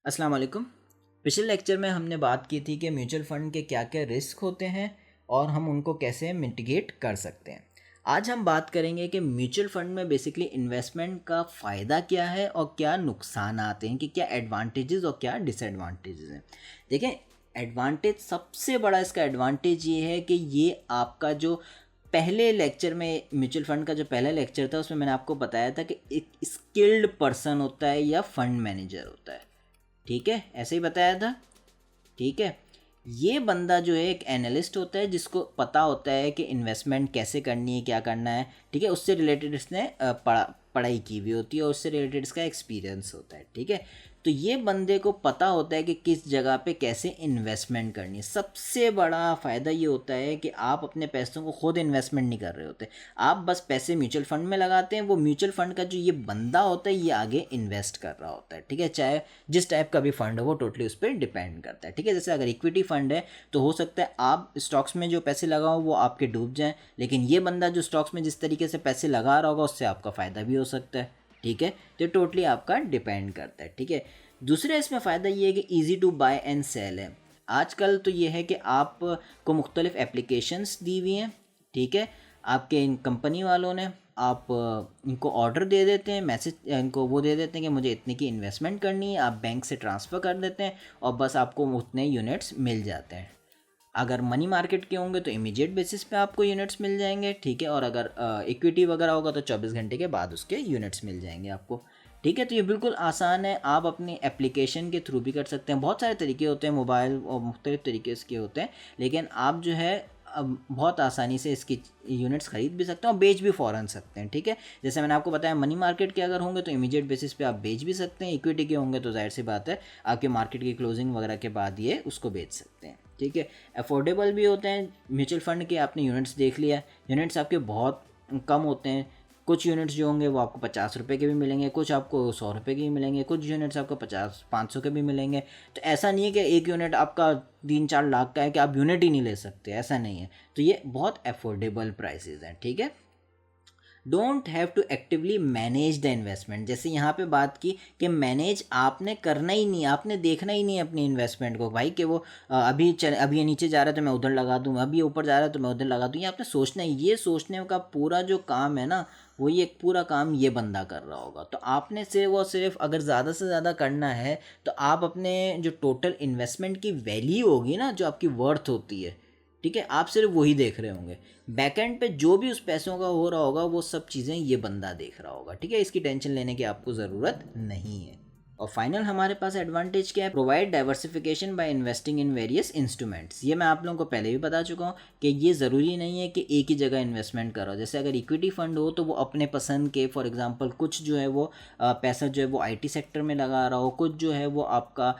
अस्सलाम वालेकुम। पिछले लेक्चर में हमने बात की थी कि म्यूचुअल फ़ंड के क्या क्या रिस्क होते हैं और हम उनको कैसे मिटिगेट कर सकते हैं। आज हम बात करेंगे कि म्यूचुअल फ़ंड में बेसिकली इन्वेस्टमेंट का फ़ायदा क्या है और क्या नुकसान आते हैं, कि क्या एडवांटेजेस और क्या डिसएडवांटेजेस हैं। देखें, एडवांटेज, सबसे बड़ा इसका एडवांटेज ये है कि ये आपका जो पहले लेक्चर में, म्यूचुअल फंड का जो पहला लेक्चर था उसमें मैंने आपको बताया था कि एक स्किल्ड पर्सन होता है या फंड मैनेजर होता है। ठीक है, ऐसे ही बताया था। ठीक है, ये बंदा जो है एक एनालिस्ट होता है जिसको पता होता है कि इन्वेस्टमेंट कैसे करनी है, क्या करना है। ठीक है, उससे रिलेटेड इसने पढ़ाई की हुई होती है और उससे रिलेटेड इसका एक्सपीरियंस होता है। ठीक है, तो ये बंदे को पता होता है कि किस जगह पे कैसे इन्वेस्टमेंट करनी है। सबसे बड़ा फ़ायदा ये होता है कि आप अपने पैसों को खुद इन्वेस्टमेंट नहीं कर रहे होते, आप बस पैसे म्यूचुअल फंड में लगाते हैं। वो म्यूचुअल फंड का जो ये बंदा होता है ये आगे इन्वेस्ट कर रहा होता है। ठीक है, चाहे जिस टाइप का भी फंड हो वो टोटली उस पर डिपेंड करता है। ठीक है, जैसे अगर इक्विटी फंड है तो हो सकता है आप स्टॉक्स में जो पैसे लगाओ वो आपके डूब जाएं, लेकिन ये बंदा जो स्टॉक्स में जिस तरीके से पैसे लगा रहा होगा उससे आपका फ़ायदा भी हो सकता है। ठीक है, तो टोटली आपका डिपेंड करता है। ठीक है, दूसरा इसमें फ़ायदा ये है कि easy to buy and sell है। आजकल तो ये है कि आपको मुख्तलिफ एप्लीकेशंस दी हुई हैं। ठीक है, आपके इन कंपनी वालों ने, आप इनको ऑर्डर दे देते हैं, मैसेज इनको वो दे देते हैं कि मुझे इतने की इन्वेस्टमेंट करनी है, आप बैंक से ट्रांसफ़र कर देते हैं और बस आपको उतने यूनिट्स मिल जाते हैं। अगर मनी मार्केट के होंगे तो इमीडिएट बेसिस पे आपको यूनिट्स मिल जाएंगे। ठीक है, और अगर इक्विटी वगैरह होगा तो 24 घंटे के बाद उसके यूनिट्स मिल जाएंगे आपको। ठीक है, तो ये बिल्कुल आसान है, आप अपनी एप्लीकेशन के थ्रू भी कर सकते हैं। बहुत सारे तरीके होते हैं, मोबाइल और मुख्तलिफ तरीके इसके होते हैं, लेकिन आप जो है अब बहुत आसानी से इसकी यूनिट्स खरीद भी सकते हैं और बेच भी फ़ौरन सकते हैं। ठीक है, जैसे मैंने आपको बताया, मनी मार्केट के अगर होंगे तो इमीडिएट बेसिस पे आप बेच भी सकते हैं, इक्विटी के होंगे तो जाहिर सी बात है आपके मार्केट की क्लोजिंग वगैरह के बाद ये उसको बेच सकते हैं। ठीक है, अफोर्डेबल भी होते हैं म्यूचुअल फंड के। आपने यूनिट्स देख लिया, यूनिट्स आपके बहुत कम होते हैं। कुछ यूनिट्स जो होंगे वो आपको 50 रुपये के भी मिलेंगे, कुछ आपको 100 रुपये के भी मिलेंगे, कुछ यूनिट्स आपको 500 के भी मिलेंगे। तो ऐसा नहीं है कि एक यूनिट आपका 3-4 लाख का है कि आप यूनिट ही नहीं ले सकते, ऐसा नहीं है। तो ये बहुत अफोर्डेबल प्राइसेस हैं। ठीक है, don't have to actively manage the investment. जैसे यहाँ पे बात की कि मैनेज आपने करना ही नहीं, आपने देखना ही नहीं अपनी इन्वेस्टमेंट को, भाई कि वो अभी ये नीचे जा रहा है तो मैं उधर लगा दूँ, अभी ये ऊपर जा रहा है तो मैं उधर लगा दूँ। ये आपने सोचना है, ये सोचने का पूरा जो काम है ना, वो ये पूरा काम ये बंदा कर रहा होगा। तो आपने सिर्फ और सिर्फ अगर ज़्यादा से ज़्यादा करना है तो आप अपने जो टोटल इन्वेस्टमेंट की वैल्यू होगी ना, जो आपकी वर्थ होती है, ठीक है, आप सिर्फ वही देख रहे होंगे। बैकएंड पे जो भी उस पैसों का हो रहा होगा वो सब चीज़ें ये बंदा देख रहा होगा। ठीक है, इसकी टेंशन लेने की आपको ज़रूरत नहीं है। और फाइनल हमारे पास एडवांटेज क्या है, provide diversification by investing in various instruments. ये मैं आप लोगों को पहले भी बता चुका हूँ कि ये ज़रूरी नहीं है कि एक ही जगह इन्वेस्टमेंट करो। जैसे अगर इक्विटी फंड हो तो वो अपने पसंद के, फॉर एग्जांपल कुछ जो है वो पैसा जो है वो आईटी सेक्टर में लगा रहा हो, कुछ जो है वो आपका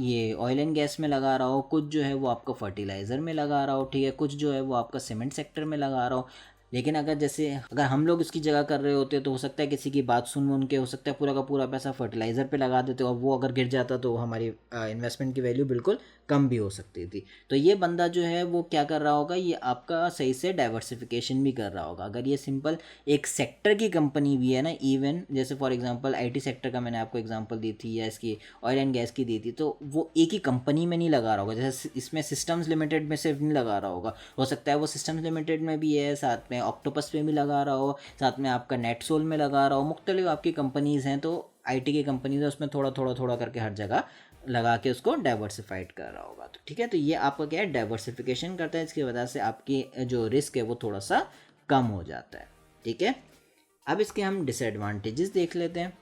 ये ऑयल एंड गैस में लगा रहा हो, कुछ जो है वो आपका फर्टिलाइज़र में लगा रहा हो। ठीक है, कुछ जो है वो आपका सीमेंट सेक्टर में लगा रहा हो। लेकिन अगर हम लोग इसकी जगह कर रहे होते तो हो सकता है किसी की बात सुन के, हो सकता है पूरा का पूरा पैसा फर्टिलाइज़र पे लगा देते और वो अगर गिर जाता तो हमारी इन्वेस्टमेंट की वैल्यू बिल्कुल कम भी हो सकती थी। तो ये बंदा जो है वो क्या कर रहा होगा, ये आपका सही से डाइवर्सिफिकेशन भी कर रहा होगा। अगर ये सिंपल एक सेक्टर की कंपनी भी है ना, इवन जैसे फॉर एग्जांपल आईटी सेक्टर का मैंने आपको एग्जांपल दी थी, या इसकी ऑयल एंड गैस की दी थी, तो वो एक ही कंपनी में नहीं लगा रहा होगा। जैसे इसमें सिस्टम्स लिमिटेड में सिर्फ नहीं लगा रहा होगा, हो सकता है वो सिस्टम्स लिमिटेड में भी है, साथ में ऑक्टोपस पे भी लगा रहा हो, साथ में आपका नेटसोल में लगा रहा हो। मुख्तलिफ आपकी कंपनीज़ हैं, तो आईटी की कंपनीज है, उसमें थोड़ा थोड़ा थोड़ा करके हर जगह लगा के उसको डाइवर्सिफाइड कर रहा होगा। तो ठीक है, तो ये आपका क्या है, डाइवर्सिफिकेशन करता है, इसकी वजह से आपकी जो रिस्क है वो थोड़ा सा कम हो जाता है। ठीक है, अब इसके हम डिसएडवांटेजेस देख लेते हैं।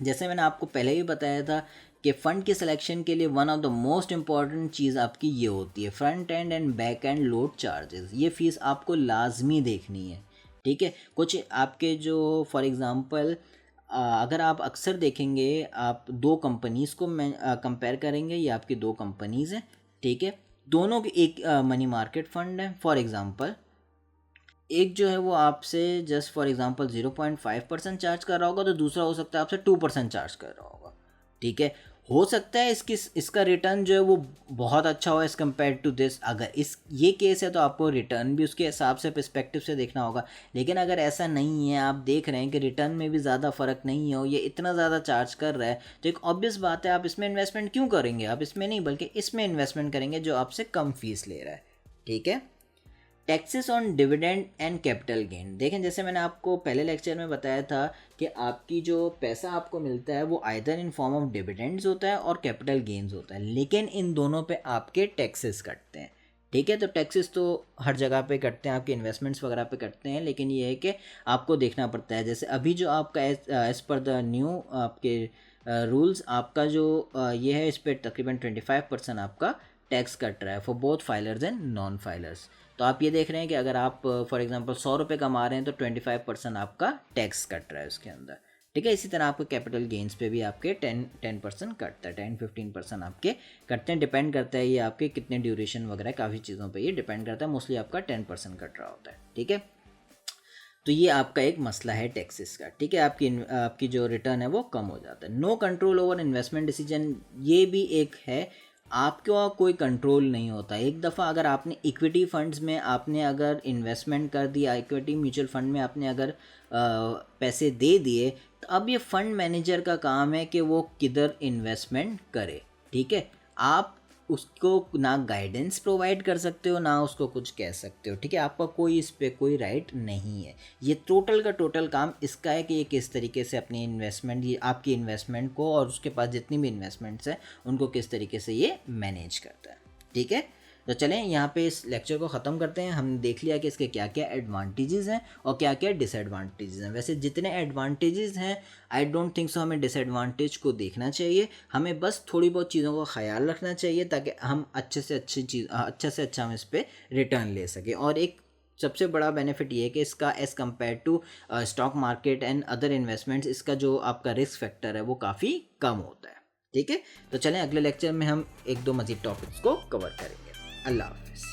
जैसे मैंने आपको पहले ही बताया था कि फ़ंड के सिलेक्शन के लिए one of the most important चीज़ आपकी ये होती है front end and back end load charges. ये फ़ीस आपको लाजमी देखनी है। ठीक है, कुछ आपके जो फॉर एग्ज़ाम्पल अगर आप अक्सर देखेंगे, आप दो कंपनीज़ को कंपेयर करेंगे, ये आपकी दो कंपनीज़ हैं। ठीक है, दोनों की एक मनी मार्केट फ़ंड है। फॉर एग्ज़ाम्पल एक जो है वो आपसे जस्ट फॉर एग्जांपल 0.5% चार्ज कर रहा होगा, तो दूसरा हो सकता है आपसे 2% चार्ज कर रहा होगा। ठीक है, हो सकता है इसका रिटर्न जो है वो बहुत अच्छा हो एज़ कम्पेयर टू दिस। अगर ये केस है तो आपको रिटर्न भी उसके हिसाब से पर्सपेक्टिव से देखना होगा। लेकिन अगर ऐसा नहीं है, आप देख रहे हैं कि रिटर्न में भी ज़्यादा फ़र्क नहीं हो, ये इतना ज़्यादा चार्ज कर रहा है, तो एक ऑब्वियस बात है आप इसमें इन्वेस्टमेंट क्यों करेंगे। आप इसमें नहीं बल्कि इसमें इन्वेस्टमेंट करेंगे जो आपसे कम फीस ले रहा है। ठीक है। Taxes on dividend and capital gain. देखें, जैसे मैंने आपको पहले लेक्चर में बताया था कि आपकी जो पैसा आपको मिलता है वो either in form of dividends होता है और कैपिटल गेन्स होता है, लेकिन इन दोनों पे आपके टैक्सेस कटते हैं। ठीक है। तो टैक्सेस तो हर जगह पे कटते हैं, आपके इन्वेस्टमेंट्स वगैरह पे कटते हैं, लेकिन ये है कि आपको देखना पड़ता है। जैसे अभी जो आपका एज पर द न्यू आपके रूल्स आपका जो ये है, इस पर तकरीबन 25% आपका टैक्स कट रहा है for both filers and non filers. तो आप ये देख रहे हैं कि अगर आप फॉर एग्जांपल 100 रुपये कमा रहे हैं तो 25% आपका टैक्स कट रहा है उसके अंदर। ठीक है। इसी तरह आपको कैपिटल गेन्स पे भी आपके 10% कटता है, 10-15% आपके कटते हैं। डिपेंड करता है ये आपके कितने ड्यूरेशन वगैरह काफ़ी चीज़ों पे ये डिपेंड करता है। मोस्टली आपका 10% कट रहा होता है। ठीक है। तो ये आपका एक मसला है टैक्सेस का। ठीक है। आपकी जो रिटर्न है वो कम हो जाता है। No control over investment decision, ये भी एक है, आपका कोई कंट्रोल नहीं होता। एक दफ़ा अगर आपने इक्विटी फंड्स में आपने अगर इन्वेस्टमेंट कर दिया, इक्विटी म्यूचुअल फंड में आपने अगर पैसे दे दिए, तो अब ये फंड मैनेजर का काम है कि वो किधर इन्वेस्टमेंट करे। ठीक है। आप उसको ना गाइडेंस प्रोवाइड कर सकते हो, ना उसको कुछ कह सकते हो। ठीक है। आपका कोई इस पर कोई राइट नहीं है। ये टोटल का टोटल काम इसका है कि ये किस तरीके से अपनी इन्वेस्टमेंट, ये आपकी इन्वेस्टमेंट को और उसके पास जितनी भी इन्वेस्टमेंट्स हैं उनको किस तरीके से ये मैनेज करता है। ठीक है। तो चलें यहाँ पे इस लेक्चर को ख़त्म करते हैं। हमने देख लिया कि इसके क्या क्या एडवांटेजेस हैं और क्या क्या डिसएडवांटेजेस हैं। वैसे जितने एडवांटेजेस हैं, आई डोंट थिंक सो हमें डिसएडवांटेज को देखना चाहिए। हमें बस थोड़ी बहुत चीज़ों का ख्याल रखना चाहिए ताकि हम अच्छे से अच्छा हम इस पर रिटर्न ले सकें। और एक सबसे बड़ा बेनिफिट ये है कि इसका as compare to stock market and other investments, इसका जो आपका रिस्क फैक्टर है वो काफ़ी कम होता है। ठीक है। तो चलें अगले लेक्चर में हम एक दो मज़ीद टॉपिक्स को कवर करेंगे। अल्लाह हाफ़िज़।